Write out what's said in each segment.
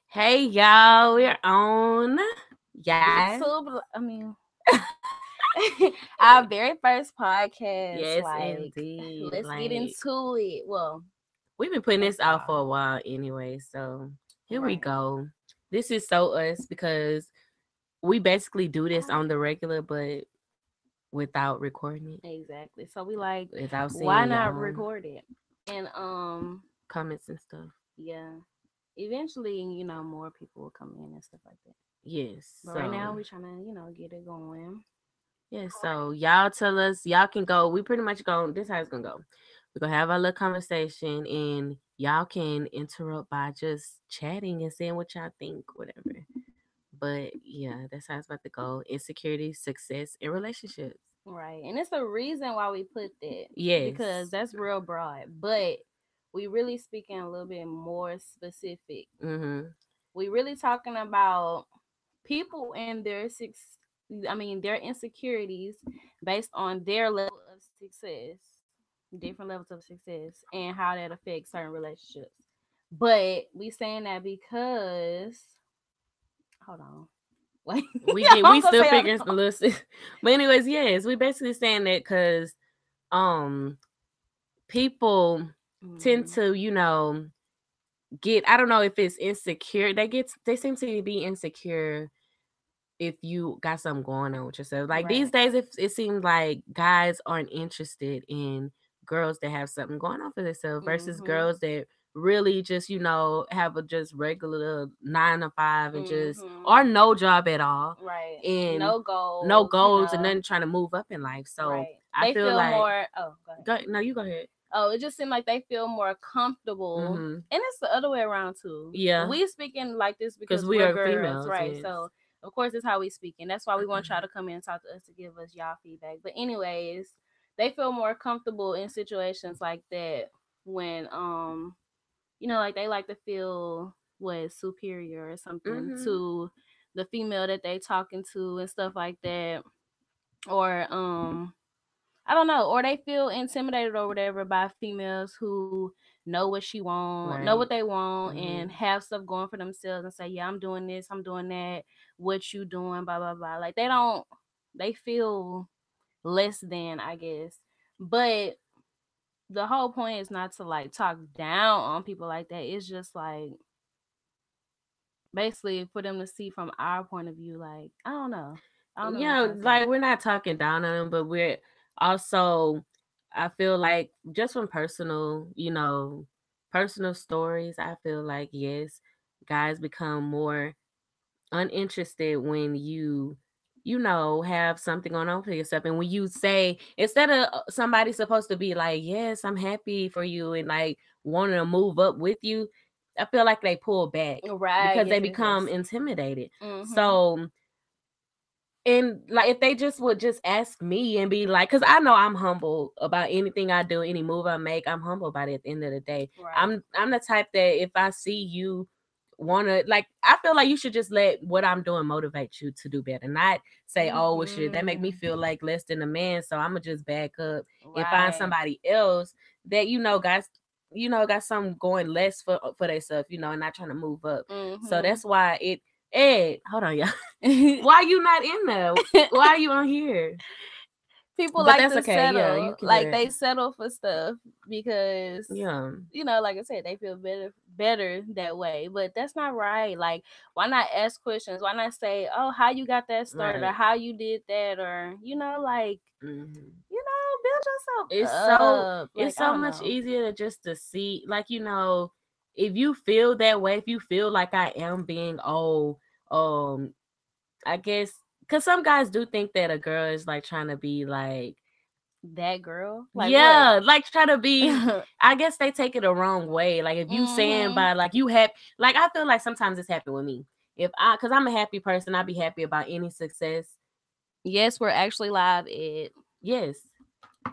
Hey y'all, we're on. Yes. YouTube. I mean, our very first podcast. Yes, Like, indeed. let's get Like into it. Well, we've been putting that's this out for a y'all. while anyway, so here we Right. go. This is so us because we basically do this on the regular, but without recording it, Exactly. So we like, without why seeing not y'all record it? And comments and stuff. yeah. Eventually, more people will come in and stuff like that. Yes. But right So now, we're trying to, get it going. yes. So y'all tell us. Y'all can go. We pretty much go. This is how it's gonna go. We're gonna have our little conversation, and y'all can interrupt by just chatting and saying what y'all think, whatever. But yeah, that's how it's about to go. Insecurity, success, and relationships. Right. And it's a reason why we put that Yes. because that's real broad. But we really speaking a little bit more specific. Mm-hmm. We really talking about people and their insecurities based on their level of success, different levels of success, and how that affects certain relationships. But we saying that because hold on. Wait, We I'm gonna still say figuring some little. But anyways, yes, we basically saying that because um people tend mm-hmm. to get, I don't know if it's insecure. They seem to be insecure if you got something going on with yourself. Like these Right. days, it seems like guys aren't interested in girls that have something going on for themselves versus Mm-hmm. girls that really just have a just regular 9 to 5 and just Mm-hmm. or no job at all Right. and No no goals, goals and nothing trying to move up in life. So Right. I They feel feel like more. Oh, go ahead. no, you go ahead. Oh, it just seemed like they feel more comfortable, Mm-hmm. and it's the other way around too. Yeah, We speaking like this because because we we're are girls, females. right? Yes. So of course it's how we speak, and that's why we want y'all to come in and talk to us to give us y'all feedback. But anyways, they feel more comfortable in situations like that when like they like to feel what superior or something Mm-hmm. to the female that they talking to and stuff like that, or I don't know, or they feel intimidated or whatever by females who know what Right. they want, Mm-hmm. and have stuff going for themselves and say, "Yeah, I'm doing this, I'm doing that. What you doing?" Blah blah blah. Like they feel less than, I guess. But the whole point is not to like talk down on people like that. It's just like basically for them to see from our point of view. Like I don't know what I'm trying to say. Like we're not talking down on them, but we're also, I feel like just from personal stories, I feel like yes, guys become more uninterested when have something going on for yourself. And when you say, instead of somebody supposed to be like, yes, I'm happy for you and like wanting to move up with you, I feel like they pull back Right? because Yes, they yes, yes. become intimidated. Mhm. So and like if they just would just ask me and be like, because I know I'm humble about anything I do, any move I make, I'm humble about it at the end of the day. Right. I'm the type that if I see you wanna, like, I feel like you should just let what I'm doing motivate you to do better. Not say, oh well shit, that make me Mhm. feel like less than a man. So I'ma just back up and find Right. somebody else that guys got something going less for themselves, and not trying to move up. So Mhm. that's why Ed, hold on, y'all. Why you not in there? Why are you on here? People But like that's to okay. Yeah, settle, you can do like that. they settle for stuff because Yeah. like I said, they feel better that way. But that's not right. Like, why not ask questions? Why not say, oh, how you got that started, or Right. how you did that, or like Hmm. build It's yourself so up. it's Like, I so don't much know. easier to just to see, like, if you feel that way, if you feel like I am being um I guess because some guys do think that a girl is like trying to be like, That girl, like what? yeah, like try to be, I guess they take it the wrong way. Like if you saying Mhm. by like you have, like I feel like sometimes it's happened with me. Because I'm a happy person, I be happy about any success. Yes, we're actually live. It. Yes. Oh,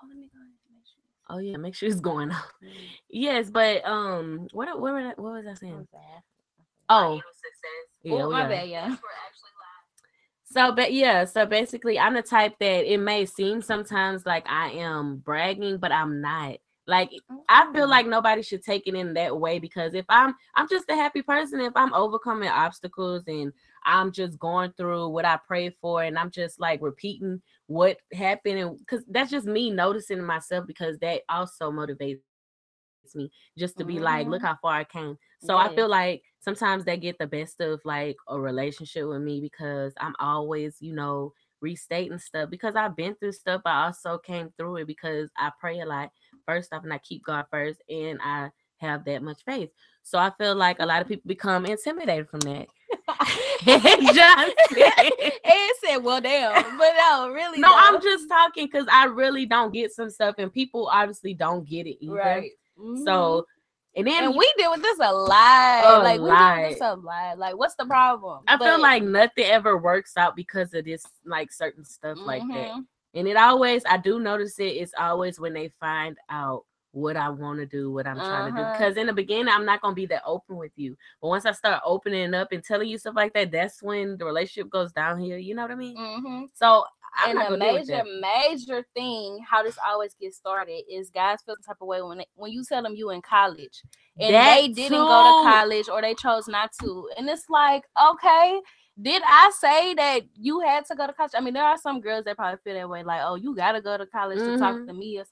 let me go ahead and make sure. Oh yeah, make sure it's going on. Mm. Yes, but what was I I'm saying? sorry. Oh, yeah, Oh, we my are. bad. Yeah. So, but yeah, so basically, I'm the type that it may seem sometimes like I am bragging, but I'm not. Like I feel like nobody should take it in that way, because if I'm just a happy person, if I'm overcoming obstacles and I'm just going through what I prayed for, and I'm just like repeating what happened, and because that's just me noticing myself, because that also motivates me just to be like, look how far I came. So I feel like Yes. sometimes they get the best of like a relationship with me, because I'm always, restating stuff, because I've been through stuff. I also came through it because I pray a lot first off, and I keep God first, and I have that much faith. So I feel like a lot of people become intimidated from that. Johnson. And said, well, damn. But no, really, No, I'm though. just talking because I really don't get some stuff, and people obviously don't get it either. Right. So, and then And we deal with this a lot. a Like, we deal with lot. this a lot. Like, what's the problem? I feel But, like nothing ever works out because of this, like certain stuff like that. mm-hmm. And it always, I do notice it. It's always when they find out what I want to do, what I'm trying to do. Uh-huh. Because in the beginning, I'm not gonna be that open with you. But once I start opening up and telling you stuff like that, that's when the relationship goes downhill. You know what I mean? Mm-hmm. So I'm And not the gonna deal with major, that. major thing, how this always gets started, is guys feel some type of way when you tell them you in college and That they didn't go to too. college or they chose not to. And it's like, okay, did I say that you had to go to college? I mean, there are some girls that probably feel that way, like, oh, you gotta go to college to talk Mm-hmm. to me or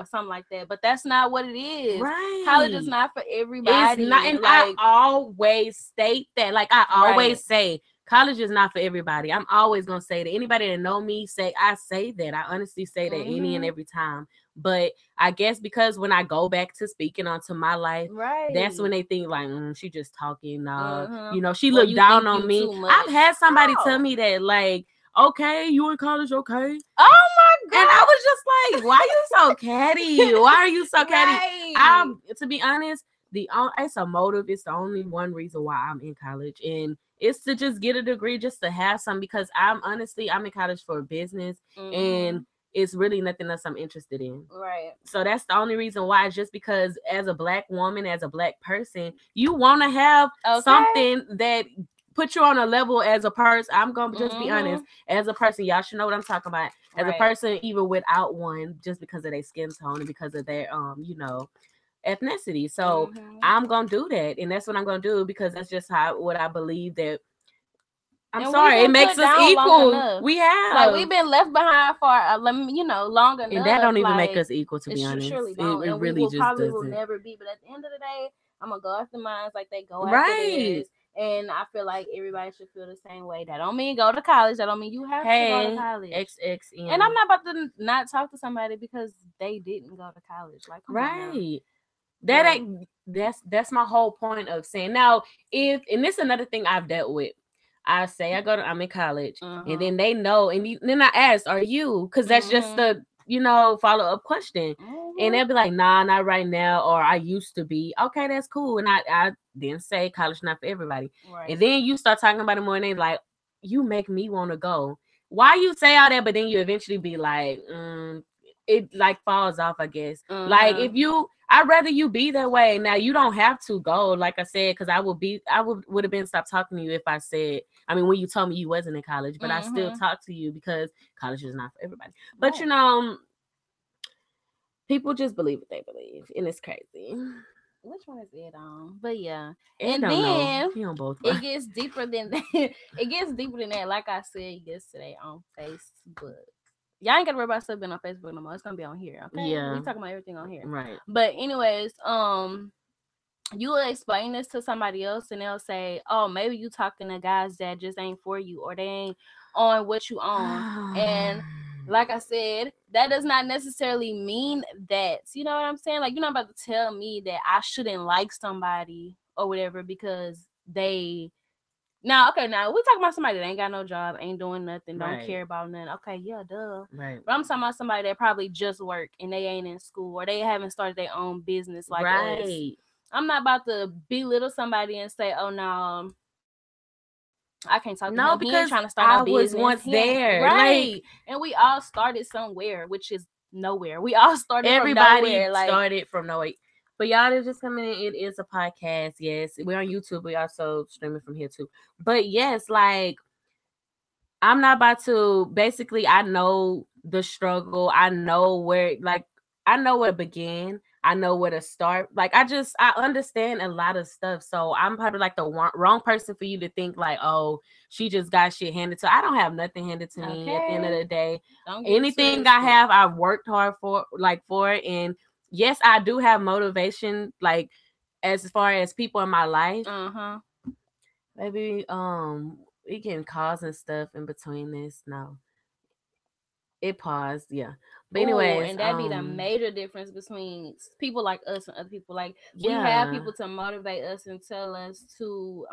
something like that. But that's not what it is. College is Right. not for It's not, everybody. and I Like, always state that. Like I right, always say, college is not for everybody. I'm always gonna say that. Anybody that know me, I say that. I honestly say that any and mm-hmm, every time. But I guess because when I go back to speaking onto my life, that's right, when they think like, she just talking. mm-hmm. She Or looked you down think on you me. too much. I've had somebody tell No. me that, like, okay, you in college, okay. Oh my And I god! was just like, why you so catty? Why are you so catty? Right. To be honest, it's a motive. It's the only one reason why I'm in college. And it's to just get a degree, just to have some, because I'm in college for business, and Mm-hmm. it's really nothing else I'm interested in. Right. So that's the only reason why, just because as a black woman, as a black person, you want to have Okay. something that put you on a level as a person. I'm gonna just be honest. Mm-hmm. As a person, y'all should know what I'm talking about. As a Right. person, even without one, just because of their skin tone and because of their ethnicity. So Mm-hmm. I'm gonna do that, and that's what I'm gonna do, because that's just how what I believe that. I'm And we've sorry, it been makes put us down long equal. enough. We Like we've have. been left behind for long And that enough. don't even make Like us equal, to it be honest. surely It, don't, it and we really will just probably will doesn't. never be. But at the end of the day, I'm gonna go after mines like they go after Right. theirs. And I feel like everybody should feel the same way. That don't mean go to college. That don't mean you have to go to Hey, college. And I'm XXN. not about to not talk to somebody because they didn't go to college. Like, come on now. Right. That But ain't that's my whole point of saying. Now, if and this is another thing I've dealt with. I say I'm in college, and uh-huh. then they know, and then I ask, "Are you?" Because that's just Mhm. the follow up question, and Mhm. they'll be like, "Nah, not right now," or "I used to be." Okay, that's cool, and I then say college not for everybody, and Right. then you start talking about it more, and they like, "You make me want to go." Why you say all that, but then you eventually be like, it like falls off, I guess. Like Uh-huh. if I'd rather you be that way. Now you don't have to go, like I said, because I would have been stopped talking to you if I said, I mean, when you told me you wasn't in college, but I still Mhm. talk to you because college is not for everybody. But Right. people just believe what they believe, and it's crazy. Which one is it on? But yeah. Ed And don't know. then He on both. it gets deeper than that. It gets deeper than that. Like I said yesterday on Facebook. Y'all ain't gotta worry about stuff being on Facebook no more. It's gonna be on here, okay? We Yeah, talking about everything on here. right. But anyways, you will explain this to somebody else and they'll say, oh, maybe you talking to guys that just ain't for you or they ain't on what you on. And like I said, that does not necessarily mean that. You know what I'm saying? Like, you're not about to tell me that I shouldn't like somebody or whatever because they. Now, okay, now we talking about somebody that ain't got no job, ain't doing nothing, don't Right, care about nothing. Okay, yeah, duh. right, But I'm talking about somebody that probably just work and they ain't in school or they haven't started their own business like us. right. I'm not about to belittle somebody and say, "Oh no, I can't talk to No, him. He ain't because trying to start no I was business. once He ain't there. Like, right." And we all started somewhere, which is nowhere. We all started from everybody nowhere. Like, started from nowhere. But y'all that just coming in, it is a podcast. Yes, we're on YouTube. We also streaming from here too. But yes, like I'm not about to. Basically, I know the struggle. I know where, like, I know where it began. I know where to start. Like I understand a lot of stuff. So I'm probably like the wrong person for you to think like, oh, she just got shit handed to. I don't have nothing handed to me at the end of Okay. the day. Don't get it Anything I twisted. have, I've worked hard for it. And yes, I do have motivation, like as far as people in my life. Uh-huh. Maybe it can cause and stuff in between this. No. It paused, yeah. But Oh, anyways, and that be the major difference between people like us and other people. Like we have yeah. people to motivate us and tell us to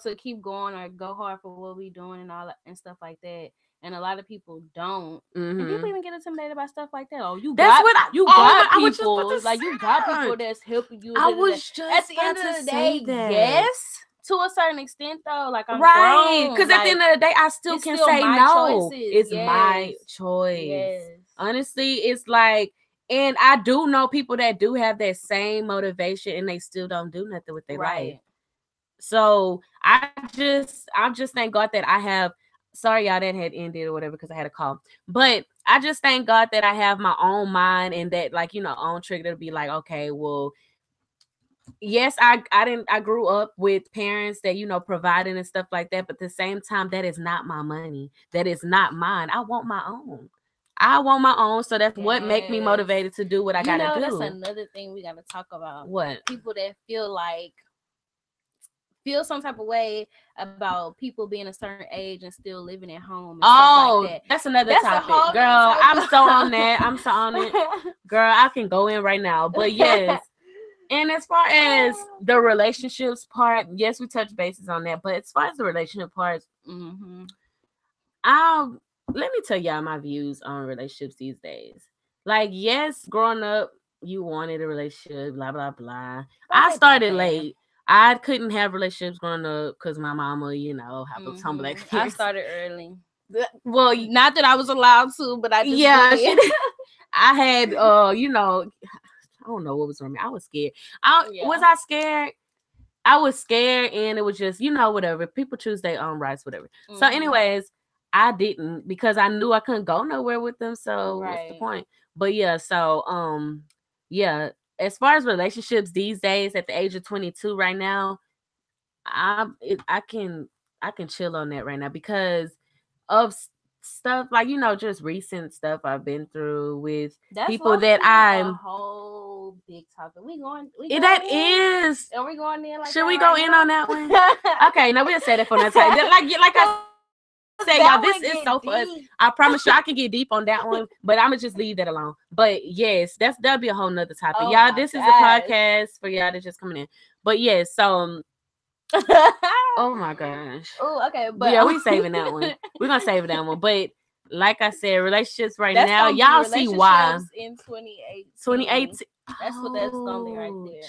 to keep going or go hard for what we doing and all that and stuff like that. And a lot of people don't. And people Mm-hmm. even get intimidated by stuff like that. Oh, you That's got what you oh my, got I was just about people. to Like you got say. people that's helping you. I Da, da, da. was At just the about end to of the say day, that. yes, to a certain extent though. Like I'm Right. grown. Because at the Like end of the day, I still it's can still say my no. choices. It's Yes. my choice. Yes. Honestly, it's like, and I do know people that do have that same motivation and they still don't do nothing with their life. Right. So I just thank God that I have. Sorry, y'all, that had ended or whatever because I had a call. But I just thank God that I have my own mind and that, like, own trigger to be like, okay, well, yes, I grew up with parents that providing and stuff like that. But at the same time, that is not my money. That is not mine. I want my own. I want my own. So that's what make me Yes. motivated to do what I gotta That's do. another thing we gotta talk about. What? People that feel some type of way about people being a certain age and still living at home and stuff like Oh, that. that's another That's a topic. whole Girl, I'm nother so on that. I'm so on it. topic. Girl, I can go in right now. But yes. And as far as the relationships part, yes, we touch bases on that. But as far as the relationship parts, Mm-hmm. I'll let me tell y'all my views on relationships these days. Like, yes, growing up, you wanted a relationship, blah blah blah. I started late. I couldn't have relationships growing up because my mama, have some black Mm-hmm. I parents. started early. Well, Not that I was allowed to, but I just yeah, did. I had, I don't know what was wrong with me. I was scared. Was Yeah. I scared? I was scared, and it was just, whatever. People choose their own rights, whatever. So, Mm-hmm. anyways, I didn't because I knew I couldn't go nowhere with them. So, what's the Right. point? But yeah, so yeah. As far as relationships these days, at the age of 22, right now, I can chill on that right now because of stuff like just recent stuff I've been through with That's people low that key a I'm. whole big topic. We That going in? is. Are we going in like Should that we right go in now? on that one? Okay, no, we'll say that for another time. Like I said, y'all, this is so Cause for that us. one I get promise you, I deep. can get deep on that one, but I'm gonna just leave that alone. But yes, that'll be a whole nother topic, y'all. Oh This my is a gosh. podcast for y'all that's just coming in. But yes, so oh my gosh, Oh, okay, but yeah, we saving that one. We're gonna save that one. But like I said, relationships right that's now, gonna be y'all see why. relationships in 2018. 2018. That's what that's gonna be right Oh, there.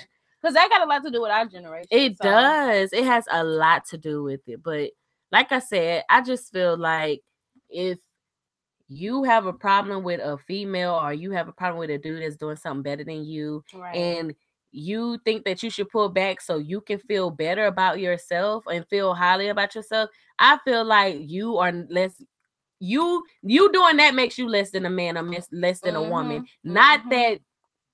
Cause that got a lot to do with our generation. it So does. It has a lot to do with it. But like I said, I just feel like if you have a problem with a female or you have a problem with a dude that's doing something better than you right. and you think that you should pull back so you can feel better about yourself and feel highly about yourself, I feel like you are less you doing that makes you less than a man or less than a woman. Mhm. Not Mhm. that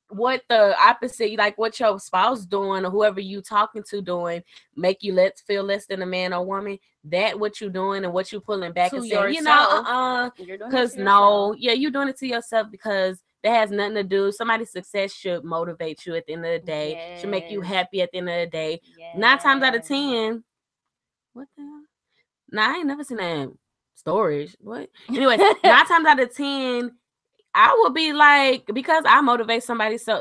what the opposite, like what your spouse doing or whoever you talking to doing, make you feel less than a man or woman. That what you doing and what you pulling back To and saying, yourself. You're doing it because to yourself. no, yeah, you doing it to yourself because that has nothing to do. Somebody's success should motivate you at the end of the day, should make you Yes. happy at the end of the day. 9 times out of Yes. 10, what the hell? Nah, I ain't never seen that storage. What? Anyways, 9 times out of 10, I would be like, because I motivate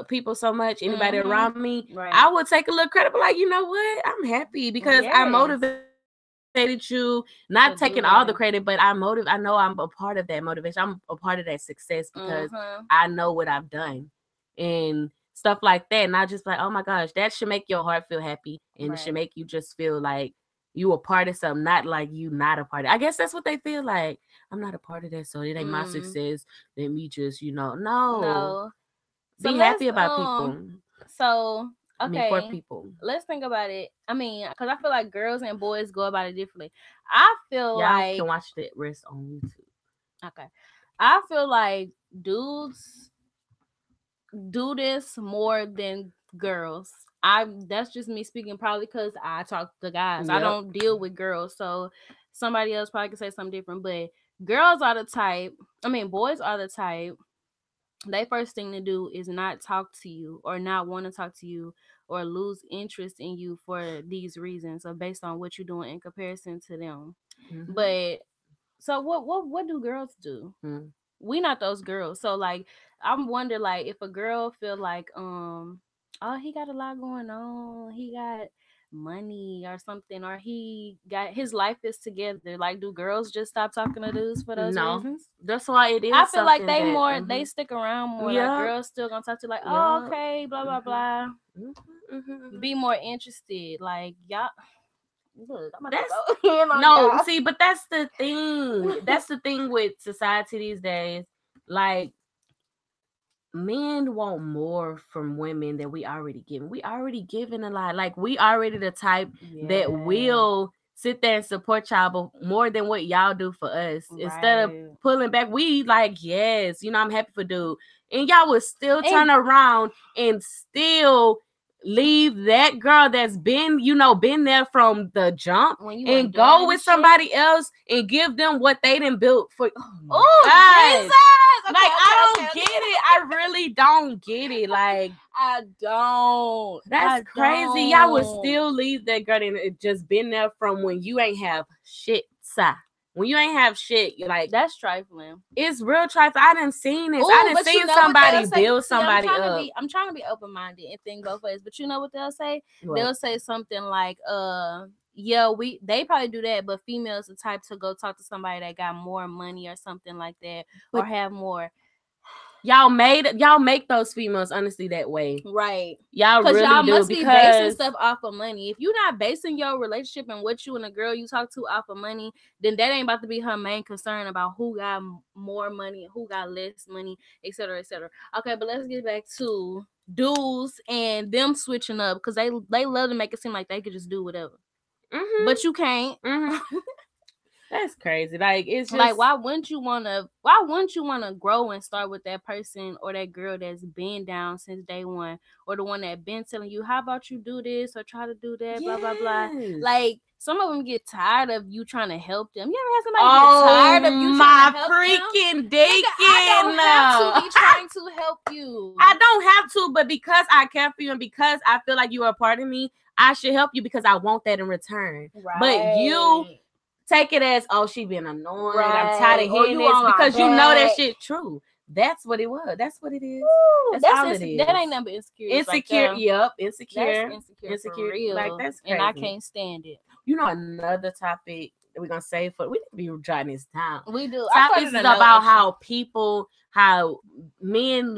people so much, anybody Mhm. around me, Right. I would take a little credit, but like, you know what? I'm happy because I Yes. motivated you, not taking To all the do credit, that. but I know I'm a part of that motivation. I'm a part of that success because Mhm. I know what I've done and stuff like that. And I just like, oh my gosh, that should make your heart feel happy and it should Right. make you just feel like you a part of something, not like you not a part of. I guess that's what they feel like. I'm not a part of that, so it ain't my Mm. success. Let me just, no. No. So Be let's happy about people. so I mean, for okay. people. Let's think about it. I mean, because I feel like girls and boys go about it differently. I feel Y'all like can watch the rest on YouTube. okay. I feel like dudes do this more than girls. That's just me speaking, probably because I talk to guys. I Yep. don't deal with girls, so somebody else probably could say something different. But girls are the type. I mean, boys are the type. They first thing to do is not talk to you or not want to talk to you or lose interest in you for these reasons or based on what you're doing in comparison to them. Mm-hmm. But so what do girls do? Mm. We not those girls. So like I'm wondering like if a girl feel like oh he got a lot going on, he got money or something, or he got his life is together. Like do girls just stop talking to dudes for those No, reasons? that's why it I is feel like something they that. more Mm-hmm. they stick around more. Like Yep. girls still gonna talk to you like, oh Yep. okay, blah blah Mm-hmm. blah. Mm-hmm. Mm-hmm. Be more interested. Like y'all look, I'm about to That's go in on no, y'all. see, but that's the thing. That's the thing with society these days. Like, men want more from women than we already given. We already given a lot. Like, we already the type that Yeah. will sit there and support y'all, but more than what y'all do for us. Instead of Right. pulling back, we like, yes, I'm happy for dude. And y'all would still turn And around and still leave that girl that's been, been there from the jump when you and ain't go doing with shit. somebody else and give them what they done built for. Oh my Oh God. Jesus! Like, I don't Okay. get it. I really don't get it. Like, I don't. that's I crazy. Y'all would don't. still leave that girl and it just been there from when you ain't have shit, sir. When you ain't have shit, you're like, That's trifling. it's real trifling. I done seen this. I Oh, done but you seen know what they'll somebody say. build See, I'm somebody trying to up. be, I'm trying to be open minded and think both ways. But you know what they'll say? What? They'll say something like, yeah, they probably do that, but females the type to go talk to somebody that got more money or something like that, or But have more. y'all make those females honestly that way. Right. Y'all Because really y'all do must be basing because stuff off of money. If you're not basing your relationship and what you and a girl you talk to off of money, then that ain't about to be her main concern about who got more money, who got less money, etc., etc. Okay, but let's get back to dudes and them switching up because they love to make it seem like they could just do whatever, but you can't. mm-hmm. That's crazy. Like, it's Like just why wouldn't you wanna grow and start with that person or that girl that's been down since day one, or the one that been telling you how about you do this or try to do that, blah blah blah. yes. Like some of them get tired of you trying to help them. You ever had somebody get Oh tired of you trying to my help them? freaking Nigga, I don't have to Deacon. be trying to help you. I don't have to, but because I care for you and because I feel like you are a part of me, I should help you because I want that in return. But you Right. take it as, oh, she been annoying. I'm tired Right. of Or hearing you this on my because you know that back. shit true. That's what it was. That's what it is. Woo, That's all it is. that ain't nothing but insecurities right Insecure. there. Yep. That's Insecure. insecure for Insecure. Like, real. that's And I crazy. can't stand it. Another topic that we're gonna save for, we need to be jotting this down. We do. I Topics started is a note about actually. how men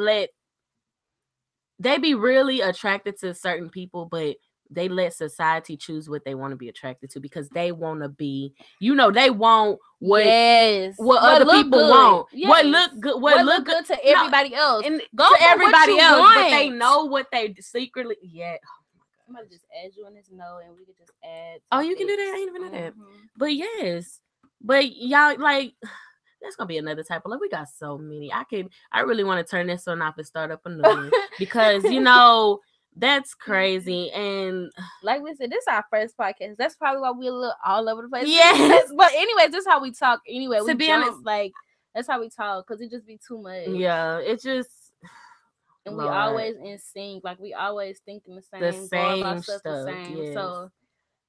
they be really attracted to certain people, but they let society choose what they want to be attracted to because they want to be, they want Yes. what What other look people good. want, Yes. what look good, What look good to no, everybody else. and Go to for what everybody you else, want. but they know what they secretly. Yeah. I'm gonna just add you in this note, and we could just add. Oh, you can do that. I ain't even know that. But yes, but y'all like. That's gonna be another type of like we got so many. I really want to turn this one off and start up a new one because that's crazy. And like we said, this is our first podcast. That's probably why we're a little all over the place. yes, But anyways, this is how we talk. Anyway, to we be jump honest, like that's how we talk because it just be too much. yeah, it just And we Lord, always in sync. Like we always thinking the same, go about stuff the same. Yes. So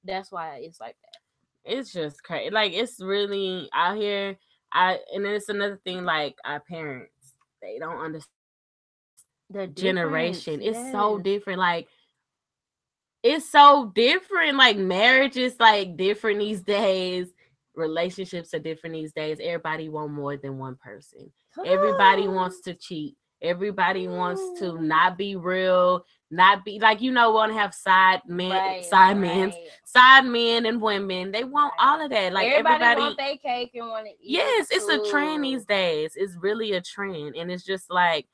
that's why it's like that. It's just crazy. Like it's really out here. And then it's another thing. Like our parents, they don't understand The generation. difference, It's so yes. different. Like it's so different. Like marriage is like different these days. Relationships are different these days. Everybody want more than one person. Everybody wants to cheat. Everybody wants to not be real, not be like want to have side men, side men and women. They want all of that. Like everybody want their cake and want to eat. Yes, it it's a trend too. these days. It's really a trend, and it's just like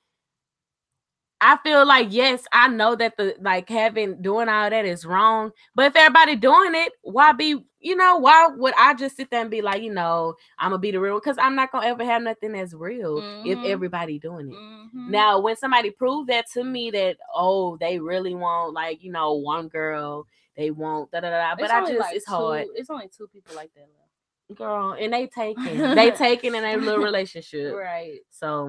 I feel like, yes, I know that the like having doing all that is wrong, but if everybody doing it, why be, why would I just sit there and be like, I'm gonna be the real, because I'm not gonna ever have nothing that's real if Mhm. everybody doing it. Mhm. Now, when somebody proves that to me that, oh, they really want, like, one girl, they want da da da, but It's I only just, like it's hard, two. It's only two people like that girl, and they left. taking in a little relationship. Right. So,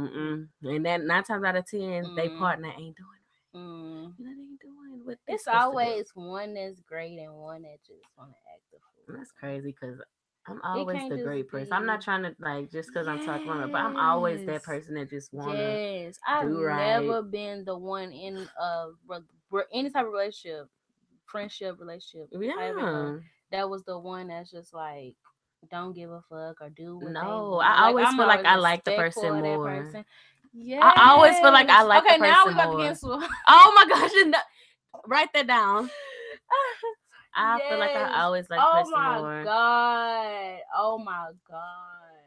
and that 9 times out of 10, they Mm. partner ain't doing right. Mm. They ain't doing what they It's supposed to do. always one that's great and one that just want to act the That's fool. crazy because I'm It always can't the just great person. I'm not be. trying to like just because I'm talking about it, but I'm always that Yes. person that just wanna Yes. I've do right. never been the one in any type of relationship, friendship, relationship, however it go. Yeah. That was the one that's just like don't give a fuck or do what they No, want. I Like always I'm feel like always I like the respectful person of that more. person. I always feel like I Yes. like the Okay, now we person about to get more. into Oh my gosh, write that down. I feel like I yes. always like the Oh person my more. god. Oh my god.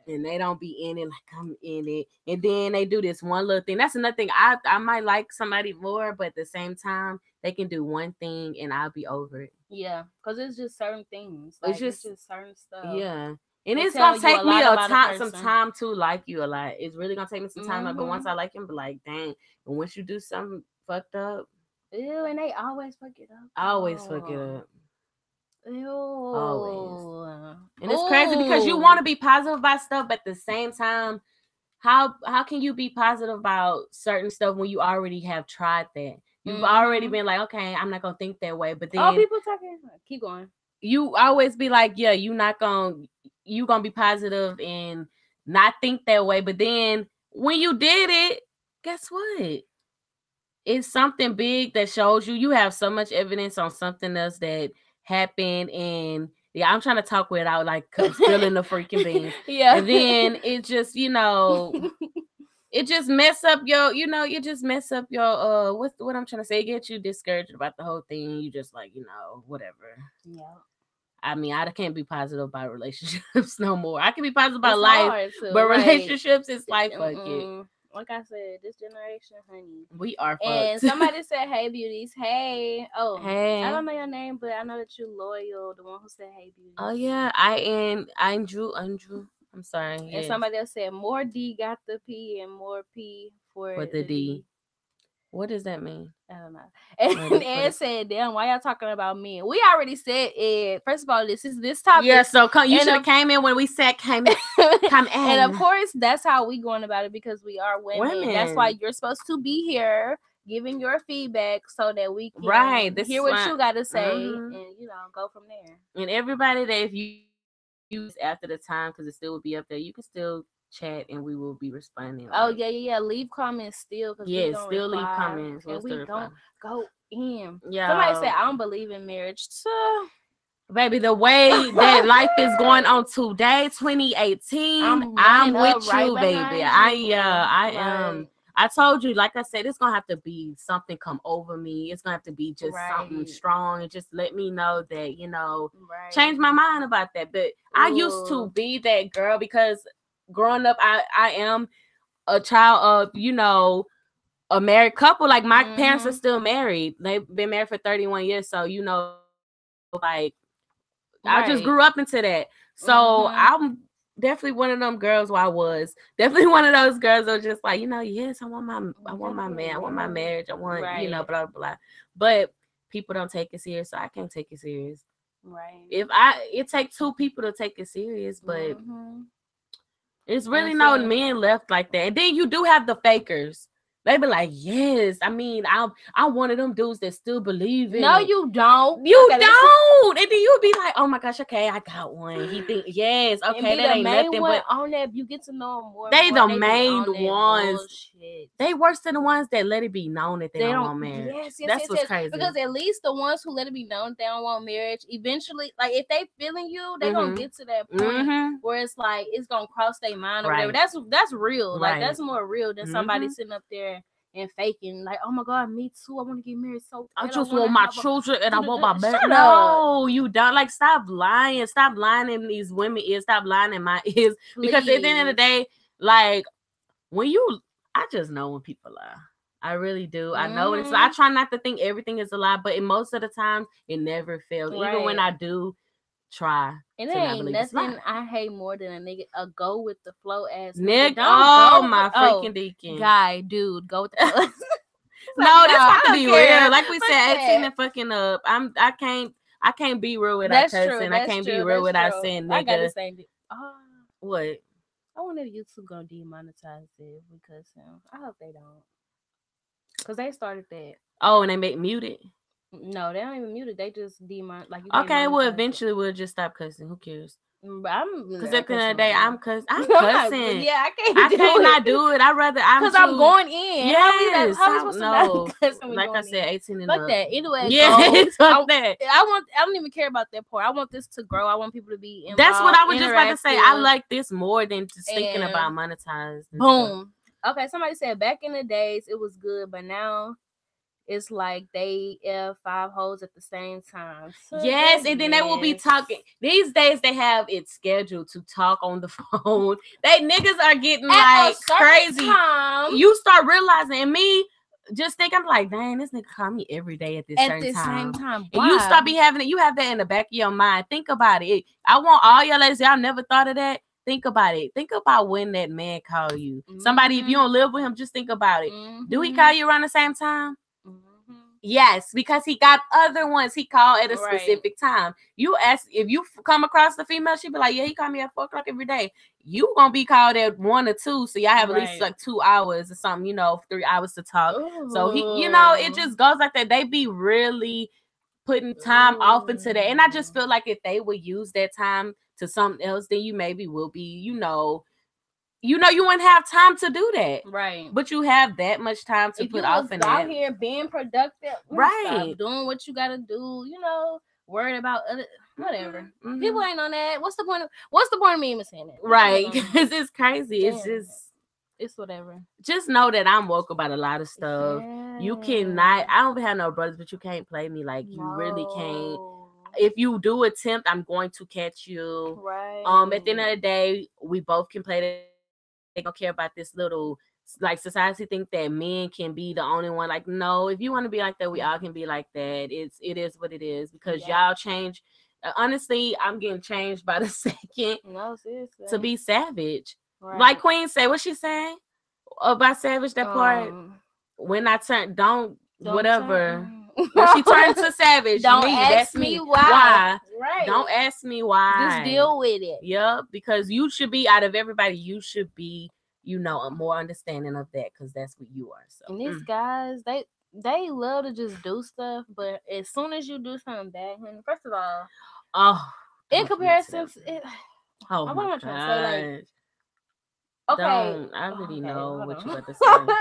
And they don't be in it like I'm in it. And then they do this one little thing. That's another thing. I might like somebody more, but at the same time, they can do one thing and I'll be over it. Yeah, because it's just certain things. It's Like it's just, just certain stuff. yeah. And It it's gonna telling you a take me lot about a some person. time to like you a lot. It's really gonna take me some time, but once Mm-hmm. I like him, be like, dang. And once you do something fucked up, Ew, and they always fuck it up I always fuck it though. up. Always. Ew. And it's crazy because you want Ooh. to be positive about stuff, but at the same time, how can you be positive about certain stuff when you already have tried that? You've already Mm-hmm. been like, okay, I'm not gonna think that way, but Oh, then people talking. Keep going. you always be like, yeah, you gonna be positive and not think that way, but then when you did it, guess what? It's something big that shows you have so much evidence on something else that happened. And yeah, I'm trying to talk without like spilling the freaking beans. Yeah. And then it just, it just mess up your, you just mess up your what I'm trying to say, it gets you discouraged about the whole thing. You just like, whatever. Yeah. I mean, I can't be positive about relationships no more. I can be positive about It's life, hard to but like. relationships, it's like fuck it. Like I said, this generation, honey. We are And fucked. somebody said, "Hey, beauties, hey." Oh, I Hey. don't know your name, but I know that you're loyal. The one who said, "Hey, Oh beauties." yeah, Andrew. I'm sorry. And Yes, somebody else said, "More D got the P and more P for for the the D." D. What does that mean? I don't know. Oh, And the for Ed the. said, "Damn, why y'all talking about me?" We already said it. First of all, this is this Yeah, topic, so you and should have came in when we said come and of in. course, that's how we going about it because we are women. That's why Women, you're supposed to be here giving your feedback so that we can right? This hear is what why. you got to say Mm-hmm. and go from there. And everybody that if you after the time because it still will be up there, you can still chat and we will be responding. Oh Like, yeah, yeah, yeah. Leave comments still because we yes, gonna still leave reply comments. We'll and still we reply. gonna go in. Somebody said Yeah, I don't believe in marriage. So baby, the way that life is going on today, 2018, I'm I'm running with up right you, baby. behind you. I am. Like I told you, like I said, it's gonna have to be something come over me. It's gonna have to be just something right, strong and just let me know that, right. change my mind about that. But I used to Ooh. be that girl because growing up, I am a child of, a married couple. Like my parents are Mhm. still married. They've been married for 31 years. So, like I just Right. grew up into that. So Mhm. I'm definitely one of them girls. Well, I was definitely one of those girls that was just like, yes, I You want gotta my get man, I want my married. marriage, I want, Right. blah blah. But people don't take it serious, so I can't take it serious. Right. It takes two people to take it serious, but Mhm. it's And really no see, men left like that. And then you do have the fakers. They be like, yes, I mean, I'm one of them dudes that still believe in no, it. you don't. You Okay, listen. don't. And then you'll be like, oh my gosh, okay, I got one. He think, yes, And okay, be that the ain't main nothing, one but on that. You get to know them more and they more. the They be main on that ones. bullshit. They worse than the ones that let it be known that they They don't don't. want marriage. Yes, yes, That's yes, what's yes. crazy. Because at least the ones who let it be known they don't want marriage, eventually, like if they feeling you, they gonna Mm-hmm. get to that point Mm-hmm. where it's like it's gonna cross their mind or whatever. Right. That's real. Like Right. that's more real than somebody Mm-hmm. sitting up there and faking. Like, oh my god, me too. I want to get married so I bad. I just want to want my have a. children and I want my marriage. Shut up, No, you don't. Like, stop lying. Stop lying in these women ears. Stop lying in my ears. Because at the end of the please. day, like, when you, I just know when people lie. I really do. I know it is. I Mm-hmm. try not to think everything is a lie, but in most of the times, it never fails. Even when Right. I do try And to there not ain't believe it's a lie. nothing I hate more than a go with the flow ass nigga. Nick, Don't oh go with my freaking deacon. guy, dude, go with the flow. It's like, No, no, this I about to don't be real. care. Like we Fuck said, 18 that. and fucking up. I can't be real without That's true. cussing. I That's can't be true. real That's without true. saying I got the nigga. same. Oh, What? I wonder if YouTube gonna demonetize it because I hope they don't. Cause they started that. Oh, and they make muted. No, they don't even mute it. They just like you can't Okay, well monetize it. eventually we'll just stop cussing. Who cares? But I'm Cause not at the end of cussing the day, right now. I'm I'm not. cussing. Yeah, I can't I do can't not it. do it. I rather I'm Cause I'm too. going in. Yes, How we I'm supposed to not no. cuss when we Like I going said, in? 18 and Fuck up. that. Anyway, go. Yes, fuck that. I don't even care about that part. I want this to grow. I want people to be That's what involved, I was just about to say. I interactive, like this more than just thinking and about monetized and stuff. boom. Okay, somebody said back in the days it was good, but now it's like they five hoes at the same time. So Yes, and then they will be yes. talking. These days they have it scheduled to talk on the phone. They niggas are getting At a like certain crazy. time You start realizing, and me just think I'm like, dang, this nigga call me every day at this at certain the same time. time. And you Why? start be having it, you have that in the back of your mind. Think about it. I want all y'all ladies, y'all never thought of that. Think about it. Think about when that man called you. Somebody, if you don't live with him, just think about it. Do he call you around the same time? Yes, because he got other ones he called at a specific time. You ask if you come across the female, she be like, yeah, he called me at 4 o'clock every day. You gonna be called at 1 or 2, so y'all have at least like 2 hours or something, 3 hours to talk. Ooh. So it just goes like that. They be really putting time off into that, and I just feel like if they would use that time to something else, then you maybe will be, you wouldn't have time to do that. Right. But you have that much time to if put you off was in out that. here being productive, Right. stop doing what you gotta do, worried about other whatever. Mm-hmm. People ain't on that. What's the point of me even saying that? Right. Because it's crazy. Damn. It's just It's whatever. Just know that I'm woke about a lot of stuff. Yeah. You cannot, I don't have no brothers, but you can't play me like you really can't. If you do attempt, I'm going to catch you. Right. At the end of the day, we both can play that game. They don't care about this little, like, society think that men can be the only one. Like, no, if you want to be like that, we all can be like that. It is what it is, because y'all change. Honestly, I'm getting changed by the second. No, seriously. To be savage. Right. Like Queen said, what she saying about savage, that part, when I turn, don't whatever. When she turned to savage, don't me, ask that's me me. why. Right. Don't ask me why. Just deal with it. Yep, because you should be, out of everybody, you should be, a more understanding of that, because that's what you are. So and these guys, they love to just do stuff, but as soon as you do something bad, first of all, in comparison, oh what my am I trying to say? Like, okay, I really know what you about to say.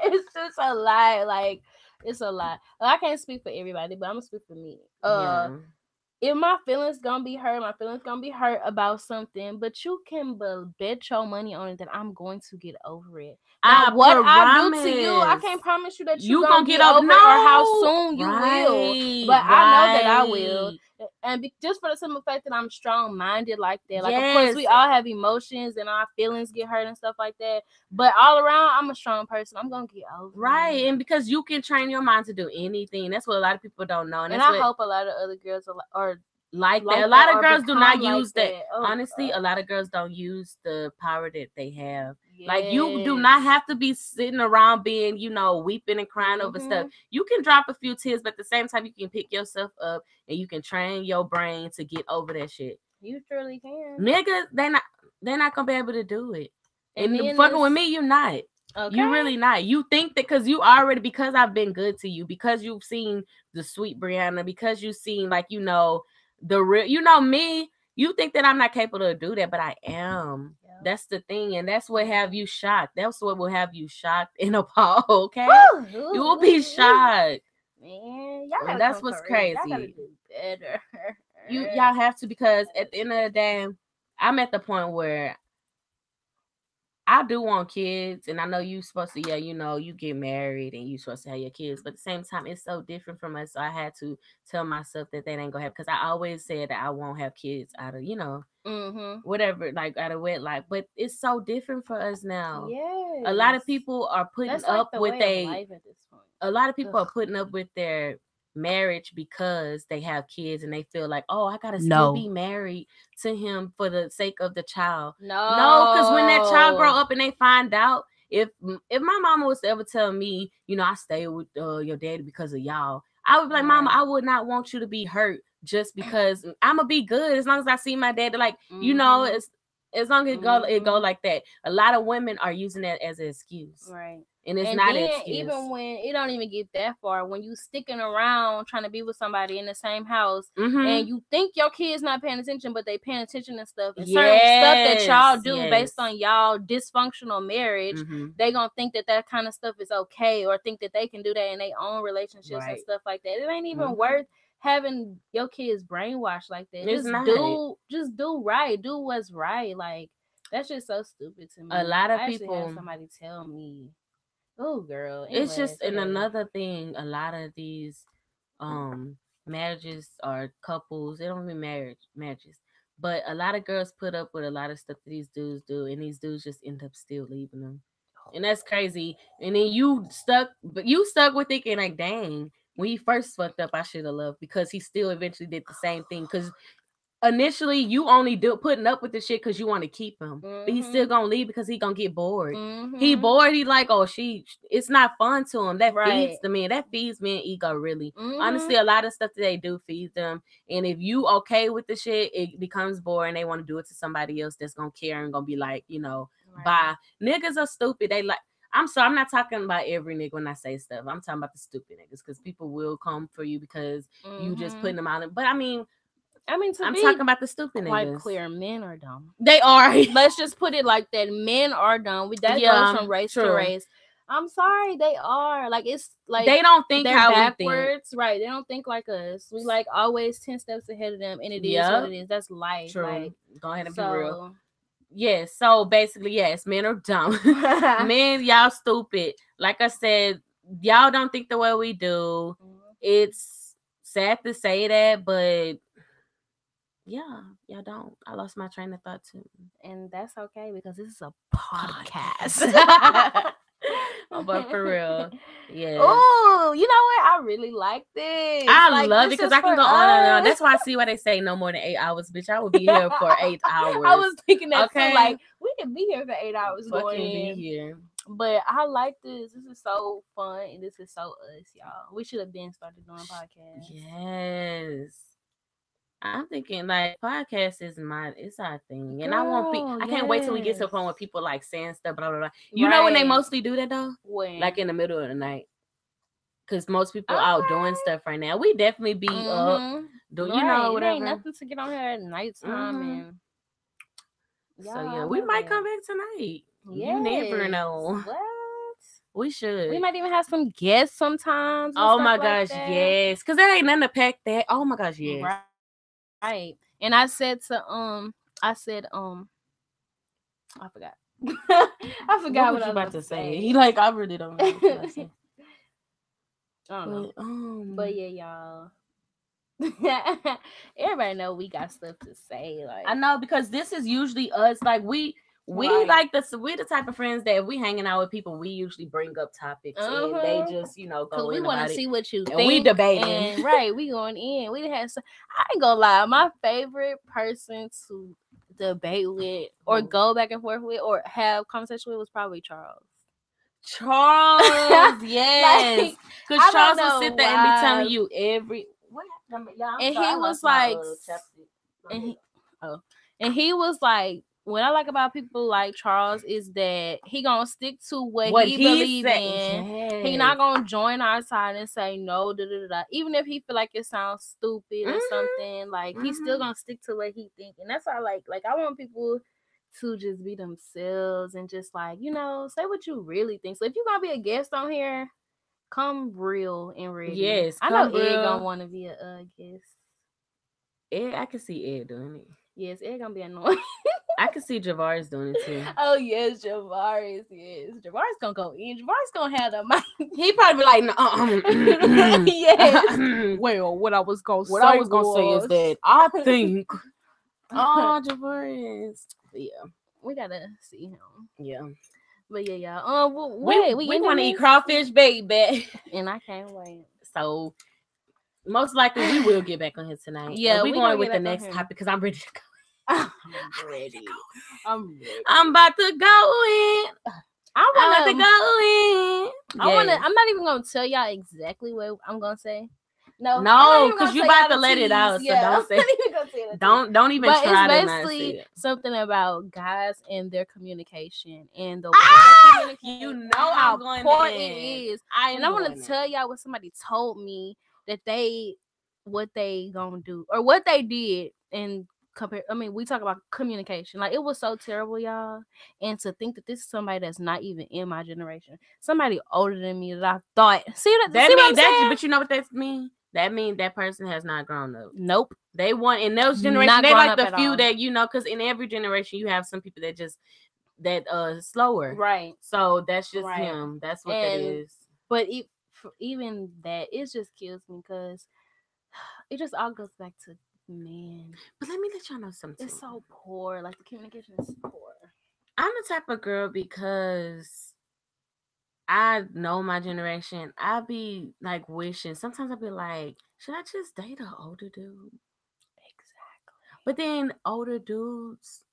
It's just a lie. Like, it's a lie. I can't speak for everybody, but I'm gonna speak for me. If my feelings gonna be hurt about something, but you can bet your money on it that I'm going to get over it. Now, what I do to you, I can't promise you that you gonna get over it or how soon you will. But I know that I will. And just for the simple fact that I'm strong-minded like that. Like, of course, we all have emotions and our feelings get hurt and stuff like that. But all around, I'm a strong person. I'm gonna get over it. Right, and because you can train your mind to do anything. That's what a lot of people don't know. And I hope a lot of other girls are like that. A lot of girls do not like use that. Honestly, a lot of girls don't use the power that they have. Yes. Like, you do not have to be sitting around being, weeping and crying over stuff. You can drop a few tears, but at the same time, you can pick yourself up and you can train your brain to get over that shit. You truly can. Niggas, they're not gonna be able to do it. And fucking with me, you're not. Okay. You really not. You think that because I've been good to you, because you've seen the sweet Brianna, because you've seen, like, the real, me, you think that I'm not capable to do that, but I am. Yep. That's the thing, and that's what have you shocked. That's what will have you shocked and appalled. Okay, you will be shocked, man. And that's what's crazy. Y'all gotta do better. Y'all have to, because at the end of the day, I'm at the point where I do want kids, and I know you supposed to, yeah, you get married and you supposed to have your kids, but at the same time, it's so different from us. So I had to tell myself that ain't gonna happen because I always said that I won't have kids out of, Mm-hmm. whatever, like out of wedlock. But it's so different for us now. A lot Yes. of people are putting That's like up the with way of life at this point. a lot of people are Ugh. putting up with their marriage because they have kids and they feel like, oh, I gotta still No. be married to him for the sake of the child. No, because when that child grow No. up and they find out, if my mama was to ever tell me, I stayed with your daddy because of y'all, I would be like, Mama, Right. I would not want you to be hurt just because I'm gonna be good as long as I see my dad. Like, Mm-hmm. it's as long as it go Mm-hmm. like that. A lot of women are using that as an excuse, Right. and it's And not an then excuse. even when it don't even get that far, when you sticking around trying to be with somebody in the same house Mm-hmm. and you think your kid's not paying attention, but they paying attention and stuff, and certain stuff that y'all Yes, do yes. based on y'all dysfunctional marriage, Mm-hmm. they gonna think that kind of stuff is okay, or think that they can do that in their own relationships and Right. stuff like that. It ain't even Mm-hmm. worth having your kids brainwashed like that. It's Just not. do right, do what's right. Like, that's just so stupid to A me. lot of I actually had people. somebody tell me, oh girl. It's Anyways, just, and whatever. another thing. A lot of these marriages or couples, they don't even marriages, but a lot of girls put up with a lot of stuff that these dudes do, and these dudes just end up still leaving them, and that's crazy. And then you stuck with it, and like, dang, when he first fucked up, I should have loved, because he still eventually did the same thing. Because initially you only do putting up with the shit because you want to keep him, but he's still Mhm. gonna leave because he gonna get bored. He Mhm. bored. He like, oh, it's not fun to him. That feeds Right. the man. That feeds men ego. Really, honestly, Mhm. a lot of stuff that they do feeds them. And if you okay with the shit, it becomes boring. They want to do it to somebody else that's gonna care and gonna be like, Right. bye. Niggas are stupid. They like. I'm sorry, I'm not talking about every nigga when I say stuff. I'm talking about the stupid niggas, because people will come for you because you just putting Mhm. them out. But I mean, I mean, to I'm be talking about the stupid quite niggas. clear, men are dumb. They are. Let's just put it like that. Men are dumb. That goes Yeah, from race to true. race. I'm sorry, they are. Like, it's like They don't think they're how we think. backwards, right? They don't think like us. We like always 10 steps ahead of them, and it is what Yep, it is. That's life. true. Like, Go ahead and be real. so. Yes, so basically, yes, men are dumb. Men, y'all stupid. Like I said, y'all don't think the way we do. It's sad to say that, but yeah, y'all don't. I lost my train of thought too. And that's okay because this is a Podcast. podcast. Oh, but for real, yes. Oh, you know what? I really like this. I Like, love it this because is I for can go on and on. us. That's why I see why they say no more than 8 hours, bitch. I would be here for eight I hours. was thinking that too. Okay, Like, we could be here for 8 hours going fucking be in. here. But I like this. This is so fun, and this is so us, y'all. We should have been started doing podcasts. Yes. I'm thinking like podcast it's our thing, and Girl, I can't wait till we get to a yes. point where people like saying stuff, blah blah blah. You know when they Right. mostly do that though, like When? in the middle of the night, because most people out doing Okay. stuff right now. We definitely be up, do Right. It ain't whatever. nothing to get on here at nighttime, Hmm. and So yeah, I yeah, we love might that. come back tonight. You never Yes. know. What? We We should. might even have some guests sometimes and Oh stuff my like gosh, that. yes. Cause there ain't nothing to pack that. Oh my gosh, yes. Right. And I said to I forgot. I forgot What what was I you was about about to to say? say. Like, I really don't know what you about to say. I don't know. But But yeah, y'all. Everybody know we got stuff to say. I Like, know, because this is usually us. Like we right. like this. We the type of friends that if we hanging out with people, we usually bring up topics and they just Cause go we in want to about it, see what you and we think, debating. and right, we going in. We had some. I ain't gonna lie, my favorite person to debate with, or Who? go back and forth with, or have conversation with was probably Charles. Charles, yes, Like, because I don't Charles will know sit there and be telling why, you every what happened. Yeah, I'm and sorry, he I was lost my like, chapstick. Go and ahead. he, oh, and he was like, what I like about people like Charles is that he gonna stick to what What he he believe said, in. He yes. not gonna join our side and say no, da da da. Even if he feel like it sounds stupid or Mhm, something, like he's still mhm. gonna stick to what he think, and that's why I like. Like, I want people to just be themselves and just, like, say what you really think. So if you're gonna be a guest on here, come real and ready. Yes, I know come, Ed gonna bro. want to be a guest. Ed, I can see Ed doing it. Yes, Ed gonna be annoying. I could see Javaris doing it too. Oh yes, Javaris. Yes, Javaris gonna go in. Javaris gonna have the mic. He probably be like, Yes. Well, what I was gonna say is was that I think, oh, Javaris, yeah, we gotta see him. yeah. But yeah, y'all. Wait, we We ending want to eat this? crawfish, baby. And I can't wait. So most likely we will get back on here tonight. Yeah, and we we gonna going with get the back on next here. topic because I'm ready to go. I'm I'm ready to ready. go. I'm ready. I'm about to go in. I I'm about to wanna. go in. I wanna. Yes. I'm not even gonna tell y'all exactly what I'm gonna say. No, I'm not No, even because gonna you tell about y'all to the let it tease. out. So Yeah, don't I'm say. not even gonna say the Don't even But try it's to not say basically it. something about guys and their communication and the way Ah, they communicate. you and know how I'm going important it in. is. I'm And I want going to in. tell y'all what somebody told me that what they gonna do or what they did and compare. I mean, we talk about communication. Like it was so terrible, y'all. And to think that this is somebody that's not even in my generation, somebody older than me that I thought. See what That I'm mean that, saying? but you know what that mean? That means that person has not grown up. Nope. They want in those generations. Not They grown like up the at few all. that because in every generation you have some people that just slower. Right. So that's just Right. him. That's what that And is. but even that, it just kills me because it just all goes back to men. But let me let y'all know something. It's so poor. Like the communication is poor. I'm the type of girl because I know my generation. I be like wishing. Sometimes I be like, should I just date an older dude? Exactly. But then older dudes,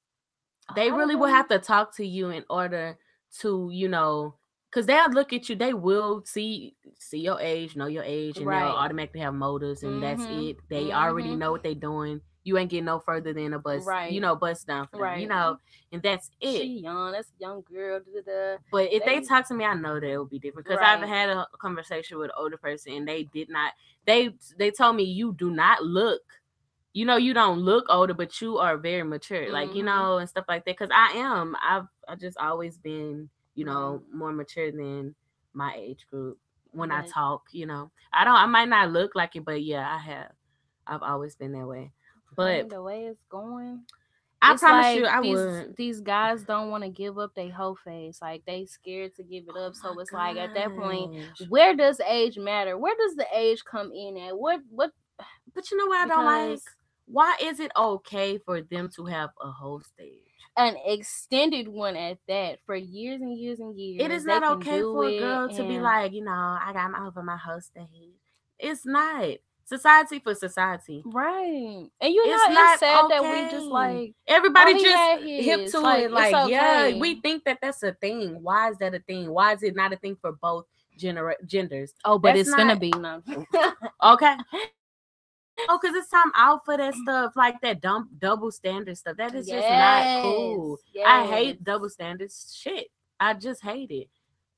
A they lot of really will them. have to talk to you in order to, because they'll look at you. They will see your age, know your age, and they'll Right. automatically have motives, and that's Mhm. it. They already Mhm. know what they doing. You ain't getting no further than a bus, Right. bus down for them, Right. and that's She it. young. That's a young girl. Da-da-da. But if they talk to me, I know that it will be different because I've Right. had a conversation with an older person, and they did not. They told me you do not look. You don't look older, but you are very mature, Mhm. and stuff like that. Because I am. I just always been, Right. more mature than my age group when I But talk. I don't. I might not look like it, but yeah, I have. I've always been that way. I But mean, the way it's going, I it's promise you, like I these would. these guys don't want to give up their whole face. Like they scared to give it Oh up. my So it's like at that point, gosh. where does age matter? Where does the age come in at? What? But you know what I don't like? Because Why is it okay for them to have a whole stage? an extended one at that for years and years and It years, is they not can okay do for a it girl to be and like, I got my over my whole stage. It's not. Society for society. right. And you It's know, it's not sad that we just okay. like, oh, Everybody he just had hip his. to Like it. it's Like, yeah, okay. we think that that's a thing. Why is that a thing? Why is it not a thing for both genders? Oh, but That's it's gonna not be no. okay. No, because it's time out for that stuff, like that dumb double standard stuff. That is just not Yes, cool. I yes. hate double standards shit. I just hate it.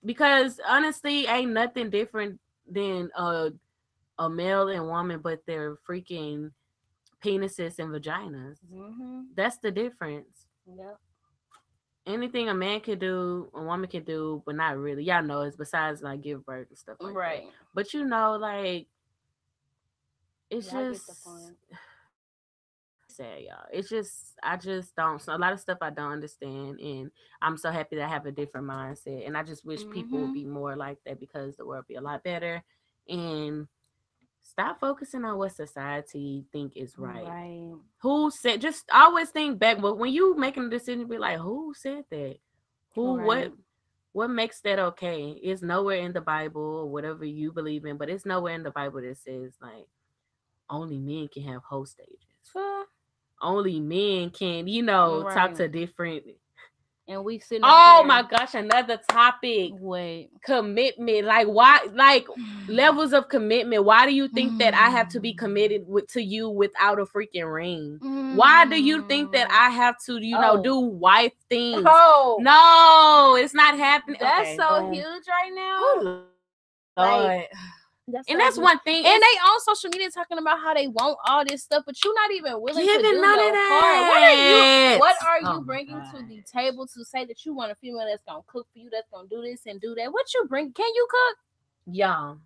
Because honestly, ain't nothing different than a male and woman, but they're freaking penises and vaginas. Mhm. That's the difference. Yep. Anything a man can do, a woman can do, but not really. Y'all know it's besides like give birth and stuff like that. Right. But like it's Yeah, I get just the point. it's sad, y'all. I just don't. So a lot of stuff I don't understand, and I'm so happy that I have a different mindset. And I just wish people would Mhm. be more like that because the world would be a lot better. And stop focusing on what society think is right. Right. Who said? Just always think back. But when you making a decision, be like, who said that? Who? Right. What makes that okay? It's nowhere in the Bible or whatever you believe in, but it's nowhere in the Bible that says like only men can have whole stages. So, Only men can, talk right. to different. And we sitting up Oh here. my gosh, another topic. Wait. Commitment. Like why levels of commitment. Why do you think that I have to be committed to you without a freaking ring? Why do you think that I have to, Oh. do wife things? Oh. No, it's not happening. That's Okay, so boom. huge right now. Oh Lord. Like that's And so that's huge. one thing. And It's they on social media talking about how they want all this stuff, but you're not even willing to giving do none of your part. that. What are Oh you my bringing to God. the table to say that you want a female that's gonna cook for you, that's gonna do this and do that? What you bring? Can you cook? Y'all.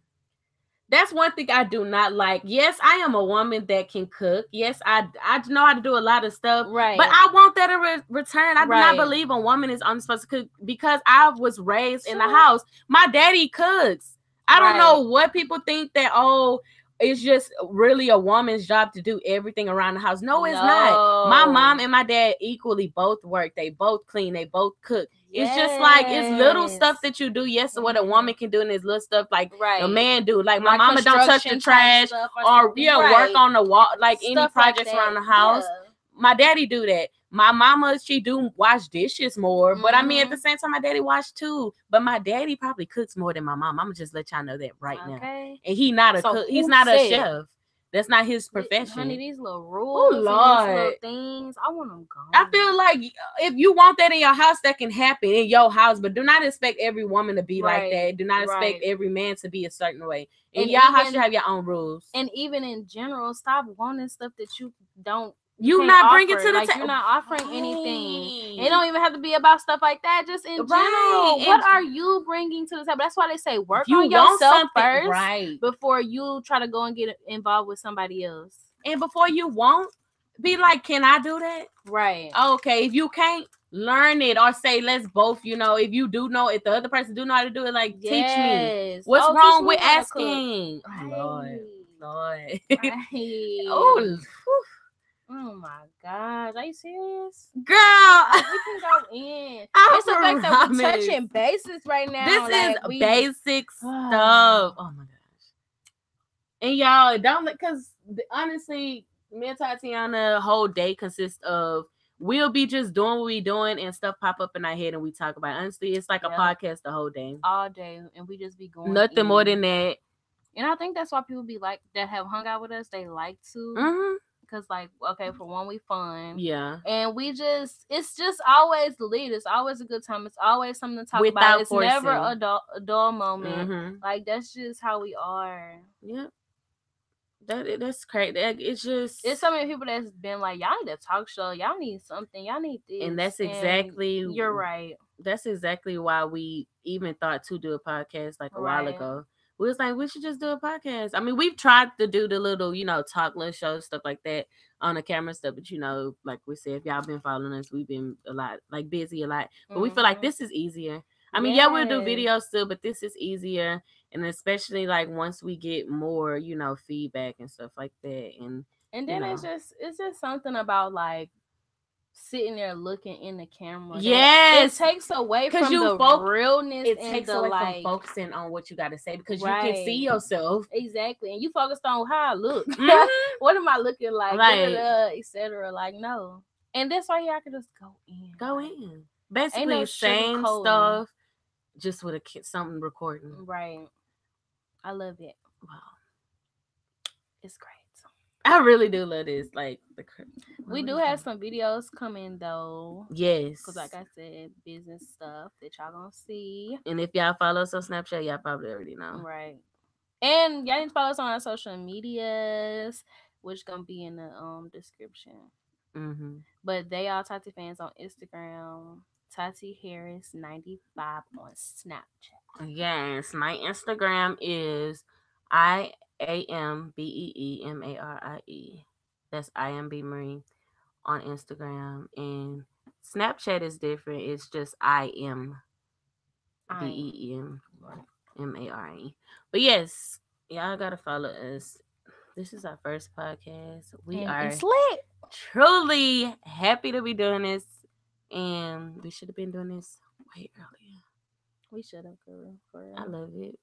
That's one thing I do not like. Yes, I am a woman that can cook. Yes, I know how to do a lot of stuff, but Right. I want that in return. I do not Right. believe a woman is only supposed to cook because I was raised in the Sure. house. My daddy cooks. I don't Right. know what people think that, oh, it's just really a woman's job to do everything around the house. No, it's not. My mom No. and my dad equally both work. They both clean. They both cook. It's just like it's little stuff Yes. that you do. Yes, what a Hmm. woman can do, and there's little stuff like the Right. man do. Like my Like mama don't touch the construction type trash stuff or or something. yeah, work Right. on the wall, like any Stuff like projects that. around the Yeah. house. My daddy do that. My mama, she do wash dishes more, but I mean at the Hmm. same time, my daddy wash too. But my daddy probably cooks more than my mom. I'm gonna just let y'all know that right now. Okay. And he not a So cook. He's who not a said? chef. That's not his Honey, profession. these little Oh rules and these little Lord. things, I want them I gone. feel like if you want that in your house, that can happen in your house, but do not expect every woman to be like Right. that. Do not expect Right. every man to be a certain way. In And y'all house, you even have your own rules. and even in general, stop wanting stuff that you You can't not bring it offer. to the Like you're table. not offering anything. It Right. don't even have to be about stuff like that. Just in Right. general, what are you bringing to the table? That's why they say work You on want yourself something, first right? before you try to go and get involved with somebody else. And before you want, be like, can I do that? Right. Okay. If you can't, learn it or say, let's both, if you do know, if the other person do know how to do it, like teach me. Yes. What's Oh, teach wrong me with how to cook. asking? Oh Lord. Right. Lord. Oh, Right. Oh my gosh. Are you serious? girl. Like we can go in. I It's the fact that we promise. touching bases right now. This is Like we basic stuff. Oh my gosh. And y'all don't, because honestly, me and Tatiana whole day consists of we'll be just doing what we doing and stuff pop up in our head and we talk about it. Honestly, it's like a Yep. podcast the whole day. All day, and we just be going Nothing more in. than that. And I think that's why people be like that have hung out with us. They like to, Mm-hmm. because like okay, for one, we fun. Yeah. And it's just always lit. It's always a good time. It's always something to talk about. Without It's never forcing. a dull moment. Mm-hmm. Like that's just how we are. Yep. That's crazy. It's just, It's so many people that's been like, y'all need a talk show. Y'all need something. Y'all need this. and that's And exactly you're right. that's exactly why we even thought to do a podcast like a while Right. ago. We was like, we should just do a podcast. I mean, we've tried to do the little, talk little shows, stuff like that on the camera stuff, but like we said, if y'all been following us, we've been a lot, like busy a lot. But we feel like this is easier. I mean, yeah, we'll do Yes. videos still, but this is easier. And especially like once we get more, feedback and stuff like that. And then it's just something about like sitting there looking in the camera. Yes, it takes away from you the realness it and takes the away like. from focusing on what you got to say because you can see Right. yourself. Exactly, and you focused on how I look. Mhm. What am I looking like? Right. Etc. Like no, and that's why I could just go in. Go like, in. Basically, no same sugarcoating. stuff, just with something recording. Right. I love it. Wow, It's great. I really do love this. Like We do have some videos coming though. Yes, because like I said, business stuff that y'all gonna see. And if y'all follow us on Snapchat, y'all probably already know. Right. And y'all need to follow us on our social medias, which gonna be in the description. Mm-hmm. But they are Tati fans on Instagram. Tati Harris 95 on Snapchat. Yes, my Instagram is IAMBEEMARIE. That's IMB Marie on Instagram, and Snapchat is different. It's just IMBEEMMARE. But yes, y'all gotta follow us. This is our first podcast. We are it's lit. Truly happy to be doing this, and we should have been doing this way earlier. We should have, for real. I love it.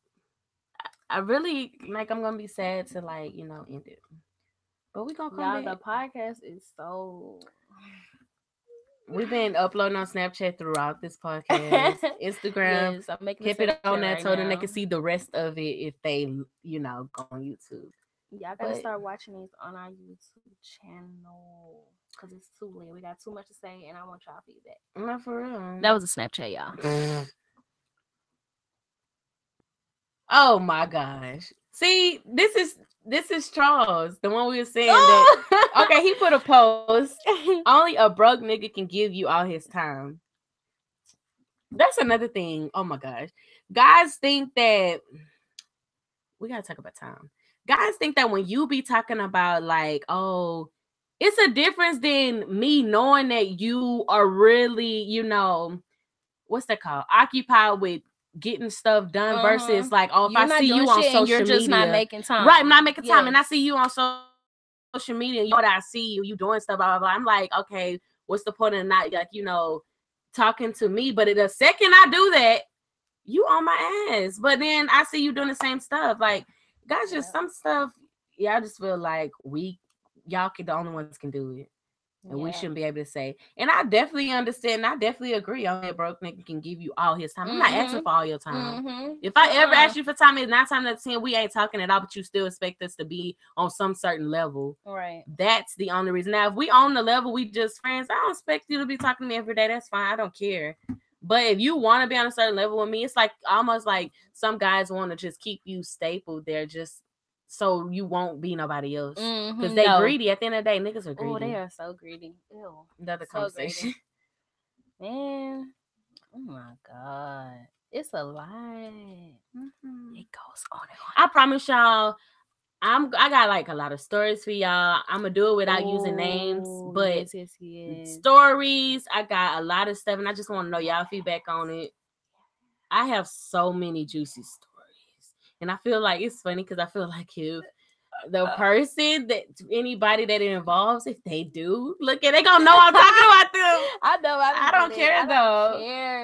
I really like. I'm gonna be sad to end it, but we gonna come back. The podcast is so. We've been uploading on Snapchat throughout this podcast. Instagram, yes, I'm making keep it on there right so then now. they can see the rest of it if they, go on YouTube. Y'all gotta start watching these on our YouTube channel because it's too late. We got too much to say, and I want y'all feedback. Not for real. That was a Snapchat, y'all. Oh my gosh! See, this is Charles, the one we were saying that. Okay, he put a post. Only a broke nigga can give you all his time. That's another thing. Oh my gosh, guys think that we gotta talk about time. Guys think that when you be talking about like, oh, it's a difference than me knowing that you are really, what's that called? Occupied with getting stuff done versus like, oh, if You're I not see doing you on shit and you're social just not media, making time. right? I'm not making time, Yes. and I see you on social media, and you know that I see you, you doing stuff, blah blah blah. I'm like, okay, what's the point of not like talking to me? But the second I do that, you on my ass. But then I see you doing the same stuff. Like, guys, just some stuff. Yeah, I just feel like y'all the only ones can do it. And we shouldn't be able to say. And I definitely understand. I definitely agree. On that broke nigga can give you all his time. I'm not asking for all your time. If I ever ask you for time, it's 9 times out of 10 we ain't talking at all. But you still expect us to be on some certain level. Right. That's the only reason. Now, if we on the level, we just friends. I don't expect you to be talking to me every day. That's fine. I don't care. But if you want to be on a certain level with me, it's like almost like some guys want to just keep you stapled there, just so you won't be nobody else. Because they greedy. At the end of the day, niggas are greedy. Oh, they are so greedy. Ew. Another so conversation. Greedy. Man, oh my God. It's a lot. It goes on and on. I promise y'all, I got like a lot of stories for y'all. I'm gonna do it without using names, but stories. I got a lot of stuff, and I just want to know y'all feedback on it. I have so many juicy stories, and I feel like it's funny because I feel like if the person that anybody that it involves, if they do look at, they gonna know I'm talking about them. I know. I don't care though.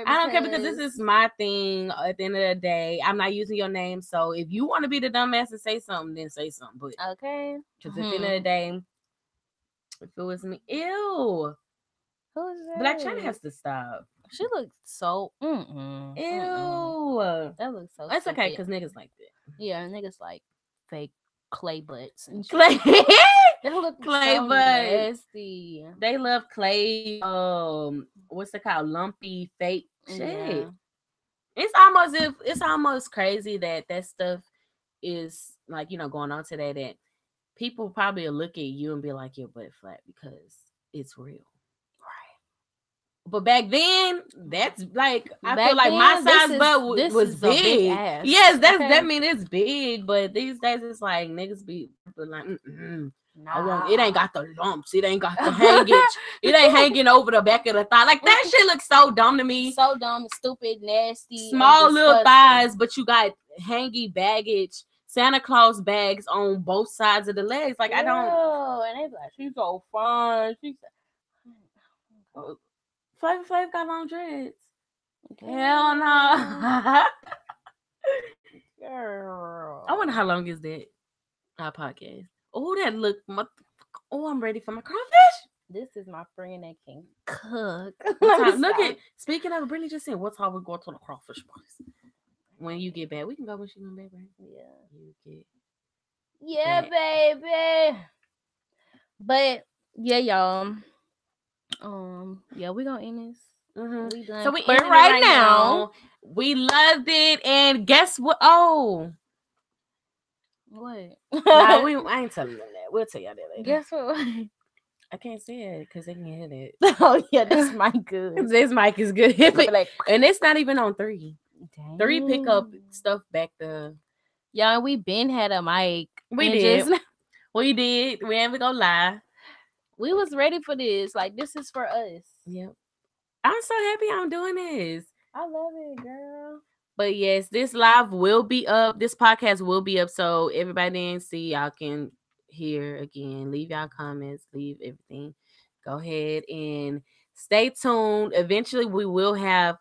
I don't care because this is my thing. At the end of the day, I'm not using your name. So if you want to be the dumbass and say something, then say something. But okay, because at the end of the day, if it was me, ew. Who's that? Black China has to stop. She looks so ew. That looks so. It's okay because niggas like that. Yeah, niggas like fake clay butts and clay. They look clay so butts. nasty. They love clay. What's it called? Lumpy fake shit. Yeah. It's almost crazy that stuff is like going on today. That people probably will look at you and be like your butt flat because it's real. But back then, that's like I feel like my size butt was big. Ass. Yes, that mean it's big. But these days it's like niggas be like, nah. It ain't got the lumps. It ain't got the hangage. It ain't hanging over the back of the thigh. Like that shit looks so dumb to me. So dumb, stupid, nasty. Small little thighs, but you got hangy baggage. Santa Claus bags on both sides of the legs. Like I don't. And they be like, she's so fun. She's. Flavor got long dreads. Hell no. Girl. I wonder how long is that our podcast. Oh, that look. I'm ready for my crawfish. This is my friend that can cook. Look at. Speaking of, Brittany just said, "What's how we go to the crawfish place?" When you get back, we can go when she come back, right? Yeah, baby. But yeah, y'all. Yeah, we gonna end this. We done. So we end right now. We loved it, and guess what? Oh, what? Nah, I ain't telling them that. We'll tell y'all that later. Guess what? I can't say it because they can hear it. Oh yeah, this mic good. This mic is good, and it's not even on 3. Dang. 3 pick up stuff back to. Y'all, we been had a mic. We did. We did. We ain't gonna lie. We was ready for this. Like, this is for us. Yep. I'm so happy I'm doing this. I love it, girl. But yes, this live will be up. This podcast will be up. So everybody didn't see, y'all can hear again. Leave y'all comments. Leave everything. Go ahead and stay tuned. Eventually, we will have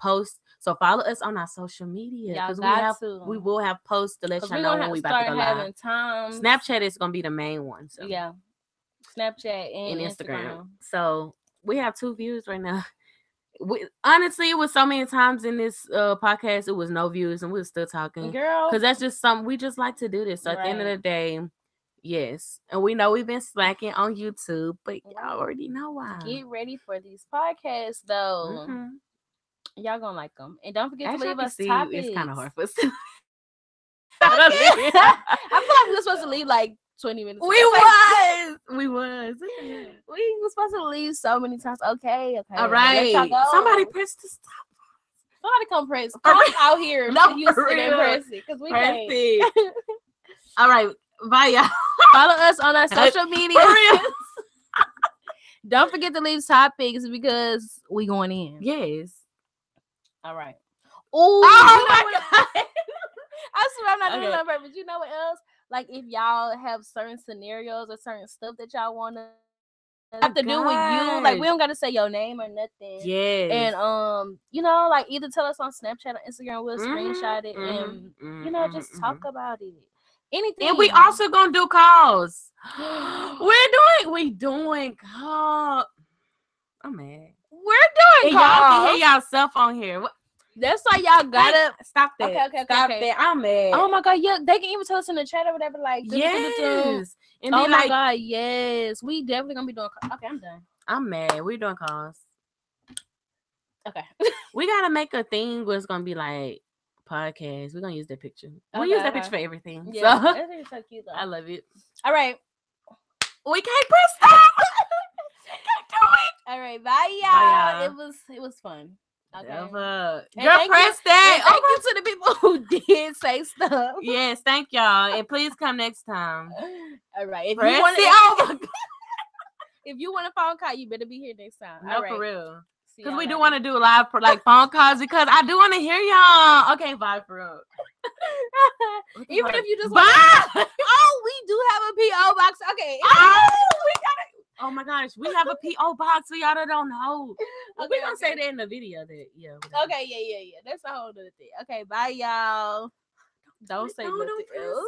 posts. So follow us on our social media. Y'all we will have posts to let y'all know when we about to go live. Snapchat is gonna be the main one. So. Yeah. Snapchat and Instagram. So we have 2 views right now. Honestly, it was so many times in this podcast, it was no views, and we were still talking. Girl. Because that's just something, we just like to do this. So at the end of the day, yes. And we know we've been slacking on YouTube, but y'all already know why. Get ready for these podcasts, though. Y'all gonna like them. And don't forget to leave us topics. It's kind of hard for us to I feel like we were supposed to leave like 20 minutes. We was supposed to leave so many times. Okay. All right. Somebody press the stop. Somebody come press. For Come real. out here No, to Houston for and real. press it because we Press can't. it. All right. Bye, y'all. Follow us on our social media. For real. Don't forget to leave topics because we going in. Yes. All right. Oh my God. I swear I'm not doing Okay. that, but you know what else? Like if y'all have certain scenarios or certain stuff that y'all want to have to do with you, like we don't got to say your name or nothing. Yes. And you know, like either tell us on Snapchat or Instagram, we'll screenshot it and you know just talk about it. Anything. And we also gonna do calls. we doing calls. I'm mad. We're doing And y'all can calls. hear yourself on here. That's why y'all gotta stop that. Okay. Stop that. I'm mad. Oh my God, yeah, they can even tell us in the chat or whatever. Like, yes. And oh be my like, God, yes, we definitely gonna be doing. Okay, I'm done. I'm mad. We doing calls. Okay. We gotta make a thing where it's gonna be like podcast. We're gonna use that picture. We'll Okay, use that picture for everything. Yeah, So that is so cute though. I love it. All right. We can't press stop. We can't do it. All right, bye y'all. Bye, y'all. It was fun. Okay. Girl, thank press you, that. Thank you to the people who did say stuff. Yes, thank y'all. And please come next time. All right. If press you want it. Oh my God. if you want a phone call, you better be here next time. No, all right. for real. Because we do want to do live like phone calls because I do want to hear y'all. Okay, bye for real. Even if you just bye. Oh, we do have a PO box. Okay. Oh my gosh, we have a PO box. We y'all that don't know. Okay, We're gonna say that in the video. That Okay, yeah. That's a whole other thing. Okay, bye y'all. Don't say nothing else.